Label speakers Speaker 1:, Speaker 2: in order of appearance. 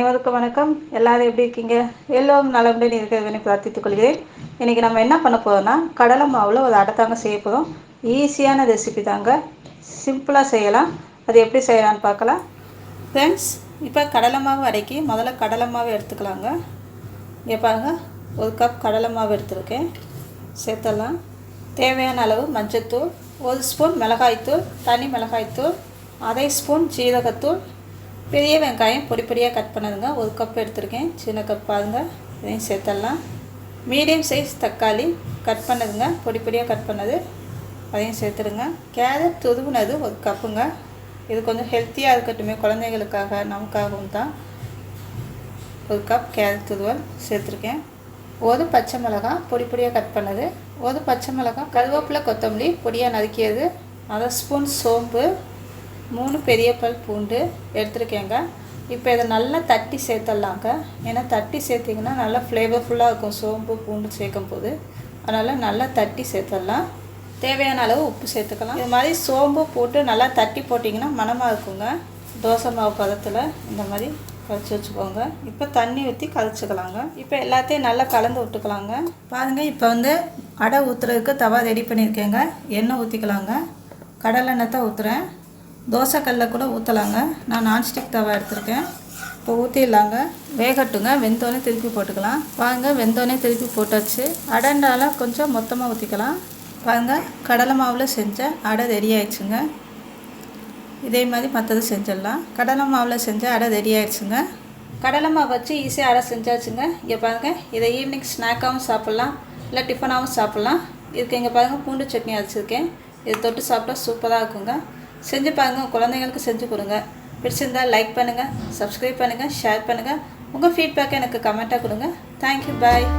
Speaker 1: அனைவருக்கும் வணக்கம். எல்லாரும் எப்படி இருக்கீங்க? எல்லோரும் நலமுடன் இருக்க வேண்டும் பிரார்த்தித்துக் கொள்கிறேன். இன்றைக்கி நம்ம என்ன பண்ண போகிறோம்னா கடலை மாவில் ஒரு அடை தாங்க செய்ய போகிறோம். ஈஸியான ரெசிபி தாங்க, சிம்பிளாக செய்யலாம். அது எப்படி செய்யலான்னு பார்க்கலாம். ஃப்ரெண்ட்ஸ், இப்போ கடலை மாவு அடைக்கி முதல்ல கடலை மாவு எடுத்துக்கலாங்க. இங்கே பாருங்கள், ஒரு கப் கடலை மாவு எடுத்துருக்கேன். சேர்த்தலாம். தேவையான அளவு மஞ்சள்தூள், 1 ஸ்பூன் மிளகாய்த்தூள், தனி மிளகாய்த்தூள், அரை ஸ்பூன் ஜீரகத்தூள், பெரிய வெங்காயம் பொடி பொடியாக கட் பண்ணதுங்க, 1 கப் எடுத்துருக்கேன். சின்ன கப் பாருங்கள், இதையும் சேர்த்துடலாம். மீடியம் சைஸ் தக்காளி கட் பண்ணதுங்க, பொடி பொடியாக கட் பண்ணது, அதையும் சேர்த்துடுங்க. கேரட் துருவுனது 1 கப்புங்க. இது கொஞ்சம் ஹெல்த்தியாக இருக்கட்டுமே, குழந்தைகளுக்காக நமக்காகவும் தான் 1 கப் கேரட் துருவல் சேர்த்துருக்கேன். 1 பச்சை மிளகாய் பொடி பொடியாக கட் பண்ணது, 1 பச்சை மிளகாய், கருவேப்பிலை, கொத்தமல்லி பொடியாக நறுக்கியது, அரை ஸ்பூன் சோம்பு, 3 பெரிய பல் பூண்டு எடுத்துருக்கேங்க. இப்போ இதை நல்லா தட்டி சேர்த்துடலாங்க. ஏன்னா தட்டி சேர்த்திங்கன்னா நல்லா ஃப்ளேவர்ஃபுல்லாக இருக்கும் சோம்பு பூண்டு சேர்க்கும் போது. அதனால் நல்லா தட்டி சேர்த்துடலாம். தேவையான அளவு உப்பு சேர்த்துக்கலாம். இது மாதிரி சோம்பு போட்டு நல்லா தட்டி போட்டிங்கன்னா மணமாக இருக்குங்க. தோசை மாவு பதத்தில் இந்த மாதிரி கழிச்சு வச்சுக்கோங்க. இப்போ தண்ணி ஊற்றி கழிச்சுக்கலாங்க. இப்போ எல்லாத்தையும் நல்லா கலந்து விட்டுக்கலாங்க. பாருங்கள், இப்போ அடை ஊற்றுறதுக்கு தவா ரெடி பண்ணியிருக்கேங்க. எண்ணெய் ஊற்றிக்கலாங்க. கடலை எண்ணெய் தான் ஊற்றுறேன். தோசைக்கல்ல கூட ஊற்றலாங்க. நான் நான்ஸ்டிக் தவா எடுத்துருக்கேன். இப்போ ஊற்றிடலாங்க. வேகட்டுங்க. வெந்தோடனே திருப்பி போட்டுக்கலாம். பாருங்கள், வெந்தோடனே திருப்பி போட்டாச்சு. அடைண்டால கொஞ்சம் மொத்தமாக ஊற்றிக்கலாம். பாருங்கள், கடலை மாவில் செஞ்ச அடை ரெடி ஆயிடுச்சுங்க. இதே மாதிரி மற்றது செஞ்சிடலாம். கடலை மாவில் செஞ்ச அடை ரெடி ஆயிடுச்சுங்க. கடலை மாவு வச்சு ஈஸியாக அடை செஞ்சாச்சுங்க. இங்கே பாருங்கள், இதை ஈவினிங் ஸ்நாக்காகவும் சாப்பிட்லாம், இல்லை டிஃபனாகவும் சாப்பிட்லாம். இதுக்கு இங்கே பாருங்கள், பூண்டு சட்னி அரைச்சிருக்கேன். இது தொட்டு சாப்பிட்டா சூப்பராக இருக்குங்க. செஞ்சு பாருங்கள், குழந்தைங்களுக்கு செஞ்சு கொடுங்க. பிடிச்சிருந்தால் லைக் பண்ணுங்கள், சப்ஸ்கிரைப் பண்ணுங்கள், ஷேர் பண்ணுங்கள். உங்கள் ஃபீட்பேக்கை எனக்கு கமெண்ட்டாக கொடுங்க. தேங்க்யூ, பாய்.